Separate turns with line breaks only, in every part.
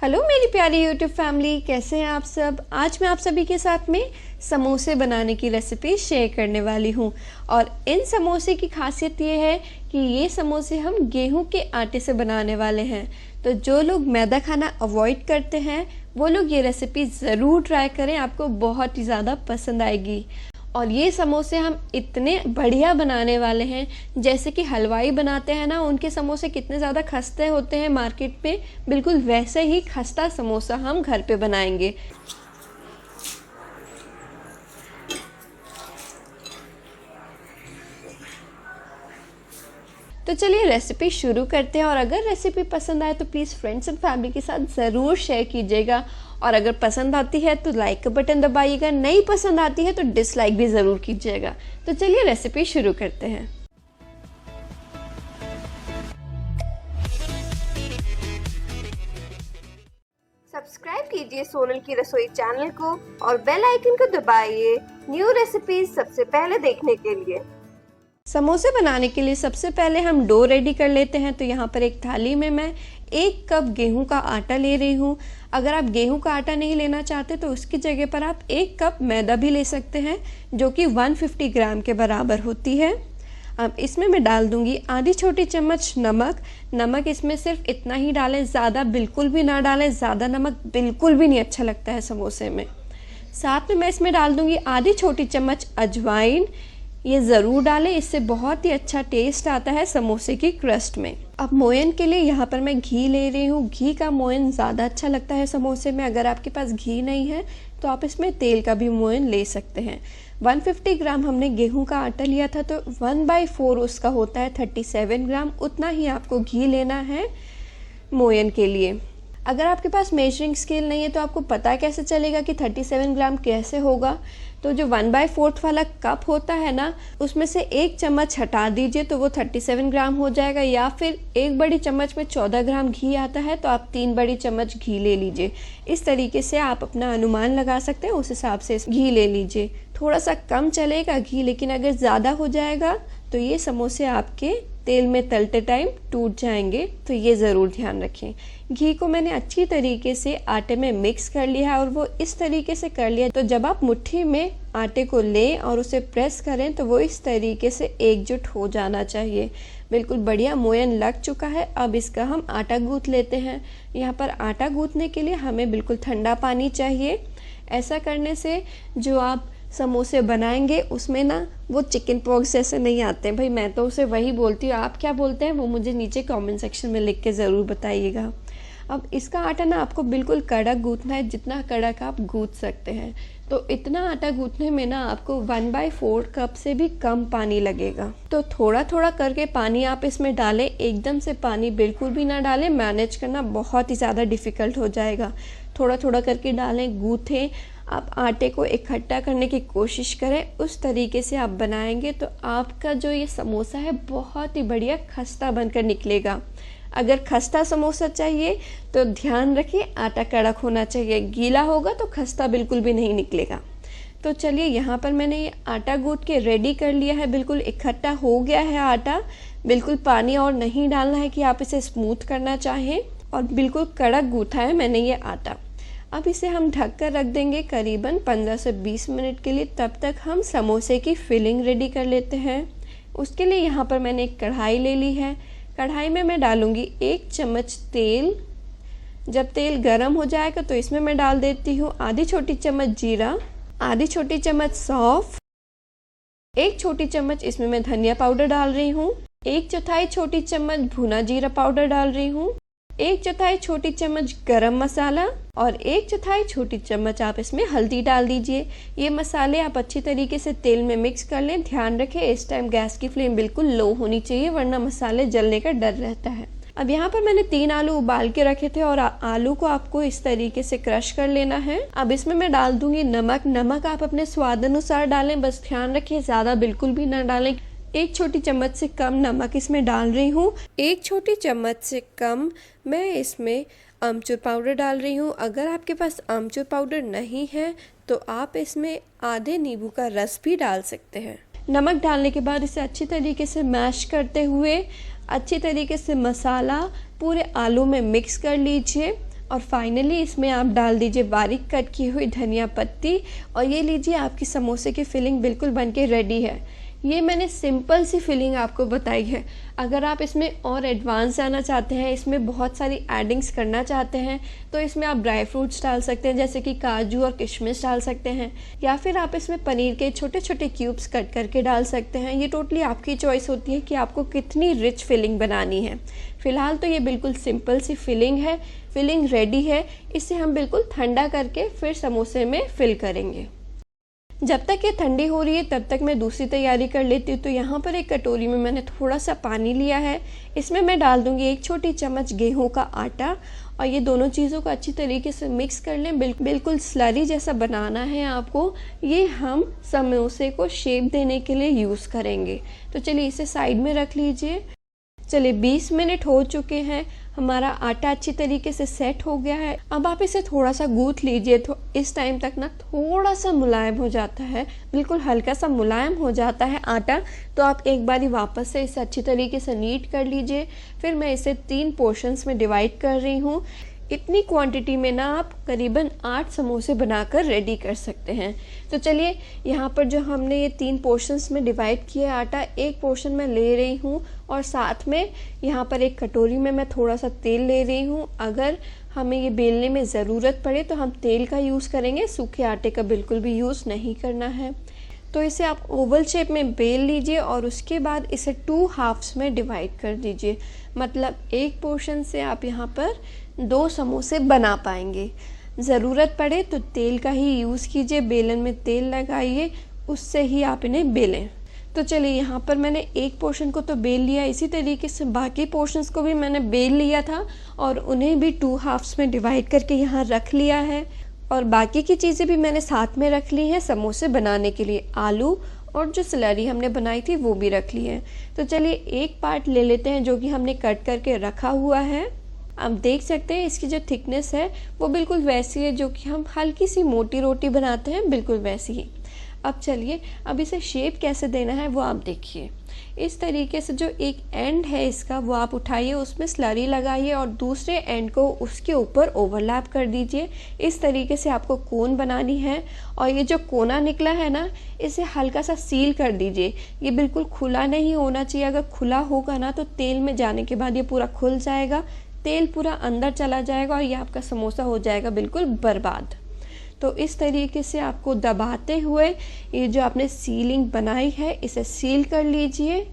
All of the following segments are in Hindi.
हेलो मेरी प्यारी यूट्यूब फैमिली, कैसे हैं आप सब। आज मैं आप सभी के साथ में समोसे बनाने की रेसिपी शेयर करने वाली हूं। और इन समोसे की खासियत ये है कि ये समोसे हम गेहूं के आटे से बनाने वाले हैं। तो जो लोग मैदा खाना अवॉइड करते हैं वो लोग ये रेसिपी ज़रूर ट्राई करें, आपको बहुत ही ज़्यादा पसंद आएगी। और ये समोसे हम इतने बढ़िया बनाने वाले हैं, जैसे कि हलवाई बनाते हैं ना, उनके समोसे कितने ज़्यादा खस्ते होते हैं मार्केट में, बिल्कुल वैसे ही खस्ता समोसा हम घर पे बनाएंगे। तो चलिए रेसिपी शुरू करते हैं। और अगर रेसिपी पसंद आए तो प्लीज़ फ्रेंड्स एंड फैमिली के साथ ज़रूर शेयर कीजिएगा। और अगर पसंद आती है तो लाइक का बटन दबाइएगा, नहीं पसंद आती है तो डिसलाइक भी ज़रूर कीजिएगा। तो चलिए रेसिपी शुरू करते हैं। सब्सक्राइब कीजिए सोनल की रसोई चैनल को और बेल आइकन को दबाइए न्यू रेसिपीज सबसे पहले देखने के लिए। समोसे बनाने के लिए सबसे पहले हम डो रेडी कर लेते हैं। तो यहाँ पर एक थाली में मैं 1 कप गेहूं का आटा ले रही हूँ। अगर आप गेहूं का आटा नहीं लेना चाहते तो उसकी जगह पर आप 1 कप मैदा भी ले सकते हैं, जो कि 150 ग्राम के बराबर होती है। अब इसमें मैं डाल दूंगी आधी छोटी चम्मच नमक। नमक इसमें सिर्फ इतना ही डालें, ज़्यादा बिल्कुल भी ना डालें, ज़्यादा नमक बिल्कुल भी नहीं अच्छा लगता है समोसे में। साथ में मैं इसमें डाल दूंगी आधी छोटी चम्मच अजवाइन। ये ज़रूर डालें, इससे बहुत ही अच्छा टेस्ट आता है समोसे की क्रस्ट में। अब मोयन के लिए यहाँ पर मैं घी ले रही हूँ। घी का मोयन ज़्यादा अच्छा लगता है समोसे में। अगर आपके पास घी नहीं है तो आप इसमें तेल का भी मोयन ले सकते हैं। 150 ग्राम हमने गेहूं का आटा लिया था, तो 1/4 उसका होता है 37 ग्राम। उतना ही आपको घी लेना है मोयन के लिए। अगर आपके पास मेजरिंग स्केल नहीं है तो आपको पता कैसे चलेगा कि 37 ग्राम कैसे होगा। तो जो 1/4 वाला कप होता है ना, उसमें से 1 चम्मच हटा दीजिए तो वो 37 ग्राम हो जाएगा। या फिर 1 बड़ी चम्मच में 14 ग्राम घी आता है, तो आप 3 बड़ी चम्मच घी ले लीजिए। इस तरीके से आप अपना अनुमान लगा सकते हैं, उस हिसाब से घी ले लीजिए। थोड़ा सा कम चलेगा घी, लेकिन अगर ज़्यादा हो जाएगा तो ये समोसे आपके तेल में तलते टाइम टूट जाएंगे, तो ये ज़रूर ध्यान रखें। घी को मैंने अच्छी तरीके से आटे में मिक्स कर लिया है, और वो इस तरीके से कर लिया तो जब आप मुट्ठी में आटे को लें और उसे प्रेस करें तो वो इस तरीके से एकजुट हो जाना चाहिए। बिल्कुल बढ़िया मोयन लग चुका है। अब इसका हम आटा गूंथ लेते हैं। यहाँ पर आटा गूंथने के लिए हमें बिल्कुल ठंडा पानी चाहिए। ऐसा करने से जो आप समोसे बनाएंगे उसमें ना वो चिकन पॉक्स जैसे नहीं आते हैं। भाई मैं तो उसे वही बोलती हूँ, आप क्या बोलते हैं वो मुझे नीचे कमेंट सेक्शन में लिख के ज़रूर बताइएगा। अब इसका आटा ना आपको बिल्कुल कड़क गूंथना है, जितना कड़क आप गूंथ सकते हैं। तो इतना आटा गूंथने में ना आपको 1/4 कप से भी कम पानी लगेगा। तो थोड़ा थोड़ा करके पानी आप इसमें डालें, एकदम से पानी बिल्कुल भी ना डालें, मैनेज करना बहुत ही ज़्यादा डिफ़िकल्ट हो जाएगा। थोड़ा थोड़ा करके डालें, गूँथें। आप आटे को इकट्ठा करने की कोशिश करें, उस तरीके से आप बनाएंगे तो आपका जो ये समोसा है बहुत ही बढ़िया खस्ता बनकर निकलेगा। अगर खस्ता समोसा चाहिए तो ध्यान रखें आटा कड़क होना चाहिए, गीला होगा तो खस्ता बिल्कुल भी नहीं निकलेगा। तो चलिए यहाँ पर मैंने ये आटा गूंथ के रेडी कर लिया है, बिल्कुल इकट्ठा हो गया है आटा। बिल्कुल पानी और नहीं डालना है कि आप इसे स्मूथ करना चाहें, और बिल्कुल कड़क गूंथा है मैंने ये आटा। अब इसे हम ढक कर रख देंगे करीबन 15 से 20 मिनट के लिए। तब तक हम समोसे की फिलिंग रेडी कर लेते हैं। उसके लिए यहाँ पर मैंने एक कढ़ाई ले ली है। कढ़ाई में मैं डालूंगी 1 चम्मच तेल। जब तेल गरम हो जाएगा तो इसमें मैं डाल देती हूँ आधी छोटी चम्मच जीरा, आधी छोटी चम्मच सौंफ, 1 छोटी चम्मच इसमें मैं धनिया पाउडर डाल रही हूँ, 1/4 छोटी चम्मच भुना जीरा पाउडर डाल रही हूँ, 1/4 छोटी चम्मच गरम मसाला, और 1/4 छोटी चम्मच आप इसमें हल्दी डाल दीजिए। ये मसाले आप अच्छी तरीके से तेल में मिक्स कर लें। ध्यान रखें इस टाइम गैस की फ्लेम बिल्कुल लो होनी चाहिए, वरना मसाले जलने का डर रहता है। अब यहाँ पर मैंने 3 आलू उबाल के रखे थे, और आलू को आपको इस तरीके से क्रश कर लेना है। अब इसमें मैं डाल दूंगी नमक। नमक आप अपने स्वाद अनुसार डालें, बस ध्यान रखिए ज़्यादा बिल्कुल भी ना डालें। 1 छोटी चम्मच से कम नमक इसमें डाल रही हूँ। 1 छोटी चम्मच से कम मैं इसमें आमचूर पाउडर डाल रही हूँ। अगर आपके पास आमचूर पाउडर नहीं है तो आप इसमें आधे नींबू का रस भी डाल सकते हैं। नमक डालने के बाद इसे अच्छी तरीके से मैश करते हुए अच्छी तरीके से मसाला पूरे आलू में मिक्स कर लीजिए। और फाइनली इसमें आप डाल दीजिए बारीक कट की हुई धनिया पत्ती और ये लीजिए आपकी समोसे की फिलिंग बिल्कुल बनके रेडी है। ये मैंने सिंपल सी फिलिंग आपको बताई है। अगर आप इसमें और एडवांस जाना चाहते हैं, इसमें बहुत सारी एडिंग्स करना चाहते हैं, तो इसमें आप ड्राई फ्रूट्स डाल सकते हैं जैसे कि काजू और किशमिश डाल सकते हैं, या फिर आप इसमें पनीर के छोटे छोटे क्यूब्स कट करके डाल सकते हैं। ये टोटली आपकी चॉइस होती है कि आपको कितनी रिच फिलिंग बनानी है। फ़िलहाल तो ये बिल्कुल सिंपल सी फिलिंग है, फिलिंग रेडी है। इसे हम बिल्कुल ठंडा करके फिर समोसे में फिल करेंगे। जब तक ये ठंडी हो रही है तब तक मैं दूसरी तैयारी कर लेती हूँ। तो यहाँ पर एक कटोरी में मैंने थोड़ा सा पानी लिया है, इसमें मैं डाल दूँगी 1 छोटी चम्मच गेहूं का आटा और ये दोनों चीज़ों को अच्छी तरीके से मिक्स कर लें। बिल्कुल स्लरी जैसा बनाना है आपको। ये हम समोसे को शेप देने के लिए यूज़ करेंगे। तो चलिए इसे साइड में रख लीजिए। चलिए 20 मिनट हो चुके हैं, हमारा आटा अच्छी तरीके से सेट हो गया है। अब आप इसे थोड़ा सा गूंथ लीजिए। तो इस टाइम तक ना थोड़ा सा मुलायम हो जाता है, बिल्कुल हल्का सा मुलायम हो जाता है आटा। तो आप एक बारी वापस से इसे अच्छी तरीके से नीट कर लीजिए। फिर मैं इसे 3 पोर्शंस में डिवाइड कर रही हूँ। इतनी क्वांटिटी में ना आप करीबन 8 समोसे बनाकर रेडी कर सकते हैं। तो चलिए यहाँ पर जो हमने ये 3 पोर्शंस में डिवाइड किया आटा, एक पोर्शन मैं ले रही हूँ और साथ में यहाँ पर एक कटोरी में मैं थोड़ा सा तेल ले रही हूँ। अगर हमें ये बेलने में ज़रूरत पड़े तो हम तेल का यूज़ करेंगे, सूखे आटे का बिल्कुल भी यूज़ नहीं करना है। तो इसे आप ओवल शेप में बेल लीजिए और उसके बाद इसे 2 हाफ्स में डिवाइड कर दीजिए। मतलब एक पोर्शन से आप यहाँ पर 2 समोसे बना पाएंगे। ज़रूरत पड़े तो तेल का ही यूज़ कीजिए, बेलन में तेल लगाइए, उससे ही आप इन्हें बेलें। तो चलिए यहाँ पर मैंने एक पोर्शन को तो बेल लिया, इसी तरीके से बाकी पोर्शंस को भी मैंने बेल लिया था और उन्हें भी 2 हाफ्स में डिवाइड करके यहाँ रख लिया है। और बाकी की चीज़ें भी मैंने साथ में रख ली हैं समोसे बनाने के लिए। आलू और जो स्लरी हमने बनाई थी वो भी रख ली है। तो चलिए एक पार्ट ले लेते हैं जो कि हमने कट करके रखा हुआ है। आप देख सकते हैं इसकी जो थिकनेस है वो बिल्कुल वैसी है जो कि हम हल्की सी मोटी रोटी बनाते हैं, बिल्कुल वैसी ही। अब चलिए अब इसे शेप कैसे देना है वो आप देखिए। इस तरीके से जो एक एंड है इसका वो आप उठाइए, उसमें स्लरी लगाइए और दूसरे एंड को उसके ऊपर ओवरलैप कर दीजिए। इस तरीके से आपको कोन बनानी है। और ये जो कोना निकला है ना, इसे हल्का सा सील कर दीजिए। ये बिल्कुल खुला नहीं होना चाहिए। अगर खुला होगा ना तो तेल में जाने के बाद ये पूरा खुल जाएगा, तेल पूरा अंदर चला जाएगा और ये आपका समोसा हो जाएगा बिल्कुल बर्बाद। तो इस तरीके से आपको दबाते हुए ये जो आपने सीलिंग बनाई है इसे सील कर लीजिए।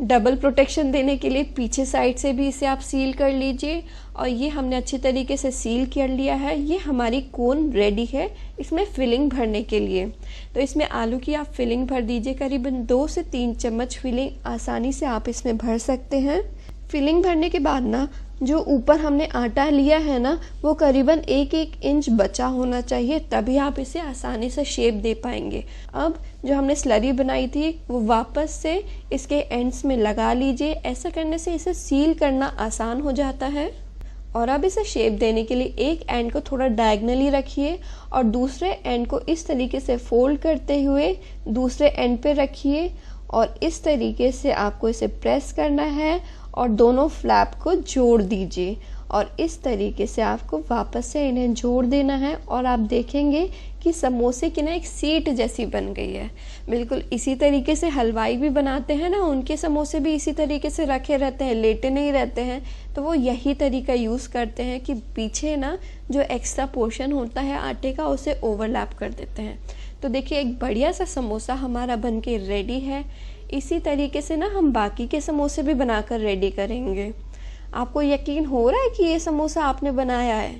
डबल प्रोटेक्शन देने के लिए पीछे साइड से भी इसे आप सील कर लीजिए। और ये हमने अच्छी तरीके से सील कर लिया है। ये हमारी कोन रेडी है इसमें फिलिंग भरने के लिए। तो इसमें आलू की आप फिलिंग भर दीजिए। करीबन 2 से 3 चम्मच फिलिंग आसानी से आप इसमें भर सकते हैं। फिलिंग भरने के बाद ना जो ऊपर हमने आटा लिया है ना वो करीबन 1-1 इंच बचा होना चाहिए, तभी आप इसे आसानी से शेप दे पाएंगे। अब जो हमने स्लरी बनाई थी वो वापस से इसके एंड्स में लगा लीजिए। ऐसा करने से इसे सील करना आसान हो जाता है। और अब इसे शेप देने के लिए एक एंड को थोड़ा डायगनली रखिए और दूसरे एंड को इस तरीके से फोल्ड करते हुए दूसरे एंड पे रखिए और इस तरीके से आपको इसे प्रेस करना है और दोनों फ्लैप को जोड़ दीजिए। और इस तरीके से आपको वापस से इन्हें जोड़ देना है और आप देखेंगे कि समोसे की ना एक सीट जैसी बन गई है। बिल्कुल इसी तरीके से हलवाई भी बनाते हैं ना, उनके समोसे भी इसी तरीके से रखे रहते हैं, लेटे नहीं रहते हैं। तो वो यही तरीका यूज़ करते हैं कि पीछे ना जो एक्स्ट्रा पोर्शन होता है आटे का उसे ओवरलैप कर देते हैं। तो देखिए एक बढ़िया सा समोसा हमारा बन के रेडी है। इसी तरीके से ना हम बाकी के समोसे भी बनाकर रेडी करेंगे। आपको यकीन हो रहा है कि ये समोसा आपने बनाया है?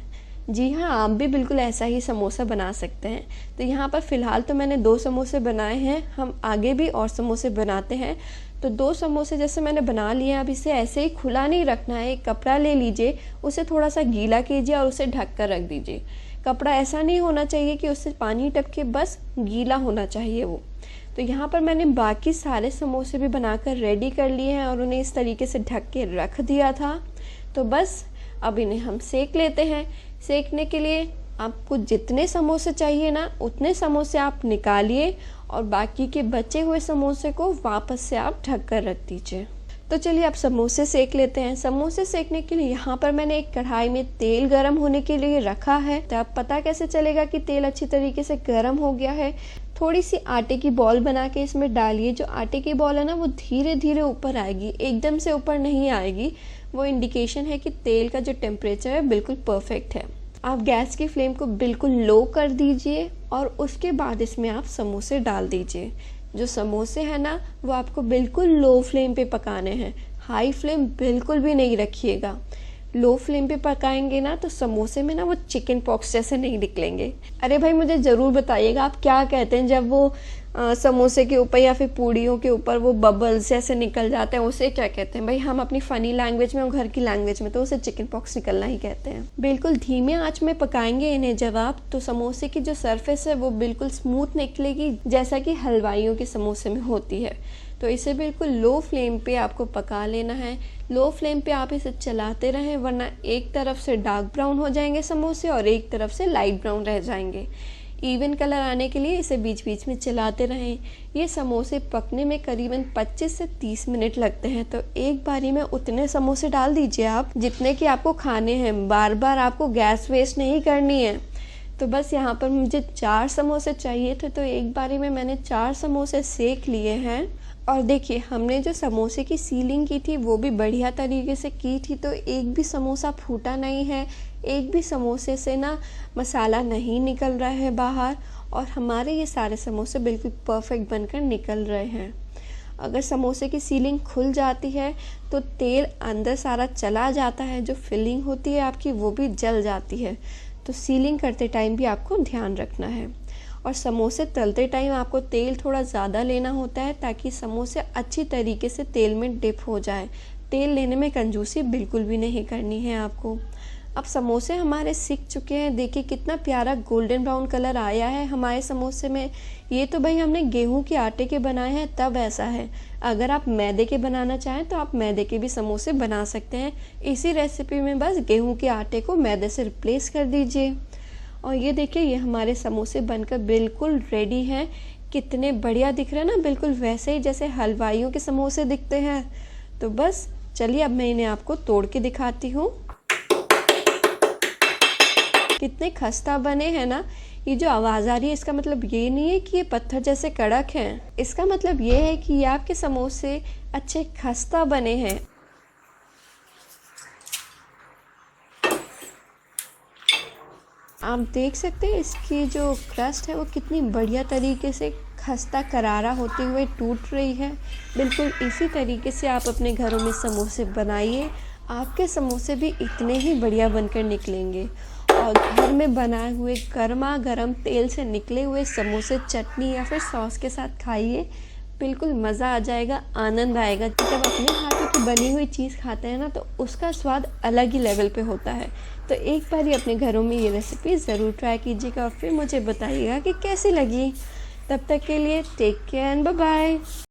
जी हाँ, आप भी बिल्कुल ऐसा ही समोसा बना सकते हैं। तो यहाँ पर फ़िलहाल तो मैंने 2 समोसे बनाए हैं, हम आगे भी और समोसे बनाते हैं। तो 2 समोसे जैसे मैंने बना लिए हैं, अब इसे ऐसे ही खुला नहीं रखना है। एक कपड़ा ले लीजिए, उसे थोड़ा सा गीला कीजिए और उसे ढक कर रख दीजिए। कपड़ा ऐसा नहीं होना चाहिए कि उससे पानी टपके, बस गीला होना चाहिए वो। तो यहाँ पर मैंने बाकी सारे समोसे भी बनाकर रेडी कर लिए हैं और उन्हें इस तरीके से ढक के रख दिया था। तो बस अब इन्हें हम सेक लेते हैं। सेकने के लिए आपको जितने समोसे चाहिए ना उतने समोसे आप निकालिए और बाकी के बचे हुए समोसे को वापस से आप ढक कर रख दीजिए। तो तो चलिए अब समोसे सेक लेते हैं। समोसे सेकने के लिए यहाँ पर मैंने एक कढ़ाई में तेल गरम होने के लिए रखा है। तो अब पता कैसे चलेगा कि तेल अच्छी तरीके से गरम हो गया है? थोड़ी सी आटे की बॉल बना के इसमें डालिए। जो आटे की बॉल है ना, वो धीरे धीरे ऊपर आएगी, एकदम से ऊपर नहीं आएगी। वो इंडिकेशन है कि तेल का जो टेम्परेचर है बिल्कुल परफेक्ट है। आप गैस की फ्लेम को बिल्कुल लो कर दीजिए और उसके बाद इसमें आप समोसे डाल दीजिए। जो समोसे हैं ना, वो आपको बिल्कुल लो फ्लेम पे पकाने हैं, हाई फ्लेम बिल्कुल भी नहीं रखिएगा। लो फ्लेम पे पकाएंगे ना तो समोसे में ना वो चिकन पॉक्स जैसे नहीं निकलेंगे। अरे भाई मुझे ज़रूर बताइएगा आप क्या कहते हैं जब वो समोसे के ऊपर या फिर पूड़ियों के ऊपर वो बबल्स जैसे निकल जाते हैं, उसे क्या कहते हैं? भाई हम अपनी फ़नी लैंग्वेज में और घर की लैंग्वेज में तो उसे चिकन पॉक्स निकलना ही कहते हैं। बिल्कुल धीमे आंच में पकाएंगे इन्हें जब आप, तो समोसे की जो सरफेस है वो बिल्कुल स्मूथ निकलेगी, जैसा कि हलवाइयों के समोसे में होती है। तो इसे बिल्कुल लो फ्लेम पे आपको पका लेना है। लो फ्लेम पे आप इसे चलाते रहें, वरना एक तरफ से डार्क ब्राउन हो जाएंगे समोसे और एक तरफ से लाइट ब्राउन रह जाएंगे। इवन कलर आने के लिए इसे बीच बीच में चलाते रहें। ये समोसे पकने में करीबन 25 से 30 मिनट लगते हैं। तो एक बारी में उतने समोसे डाल दीजिए आप जितने कि आपको खाने हैं। बार बार आपको गैस वेस्ट नहीं करनी है। तो बस यहाँ पर मुझे 4 समोसे चाहिए थे, तो एक बारी में मैंने 4 समोसे सेक लिए हैं। और देखिए हमने जो समोसे की सीलिंग की थी वो भी बढ़िया तरीके से की थी, तो एक भी समोसा फूटा नहीं है, एक भी समोसे से ना मसाला नहीं निकल रहा है बाहर, और हमारे ये सारे समोसे बिल्कुल परफेक्ट बनकर निकल रहे हैं। अगर समोसे की सीलिंग खुल जाती है तो तेल अंदर सारा चला जाता है, जो फिलिंग होती है आपकी वो भी जल जाती है। तो सीलिंग करते टाइम भी आपको ध्यान रखना है। और समोसे तलते टाइम आपको तेल थोड़ा ज़्यादा लेना होता है ताकि समोसे अच्छी तरीके से तेल में डिप हो जाए। तेल लेने में कंजूसी बिल्कुल भी नहीं करनी है आपको। अब समोसे हमारे सिक चुके हैं। देखिए कितना प्यारा गोल्डन ब्राउन कलर आया है हमारे समोसे में। ये तो भाई हमने गेहूं के आटे के बनाए हैं तब ऐसा है। अगर आप मैदे के बनाना चाहें तो आप मैदे के भी समोसे बना सकते हैं। इसी रेसिपी में बस गेहूं के आटे को मैदे से रिप्लेस कर दीजिए। और ये देखिए ये हमारे समोसे बनकर बिल्कुल रेडी हैं। कितने बढ़िया दिख रहे हैं ना, बिल्कुल वैसे ही जैसे हलवाइयों के समोसे दिखते हैं। तो बस चलिए अब मैं इन्हें आपको तोड़ के दिखाती हूँ। कितने खस्ता बने हैं ना। ये जो आवाज़ आ रही है इसका मतलब ये नहीं है कि ये पत्थर जैसे कड़क हैं। इसका मतलब ये है कि ये आपके समोसे अच्छे खस्ता बने हैं। आप देख सकते हैं इसकी जो क्रस्ट है वो कितनी बढ़िया तरीके से खस्ता करारा होते हुए टूट रही है। बिल्कुल इसी तरीके से आप अपने घरों में समोसे बनाइए, आपके समोसे भी इतने ही बढ़िया बनकर निकलेंगे। और घर में बनाए हुए गर्मा गर्म तेल से निकले हुए समोसे चटनी या फिर सॉस के साथ खाइए, बिल्कुल मज़ा आ जाएगा, आनंद आएगा। जब अपने हाथों की बनी हुई चीज़ खाते हैं ना तो उसका स्वाद अलग ही लेवल पे होता है। तो एक बार ही अपने घरों में ये रेसिपी ज़रूर ट्राई कीजिएगा और फिर मुझे बताइएगा कि कैसी लगी। तब तक के लिए take care and bye bye.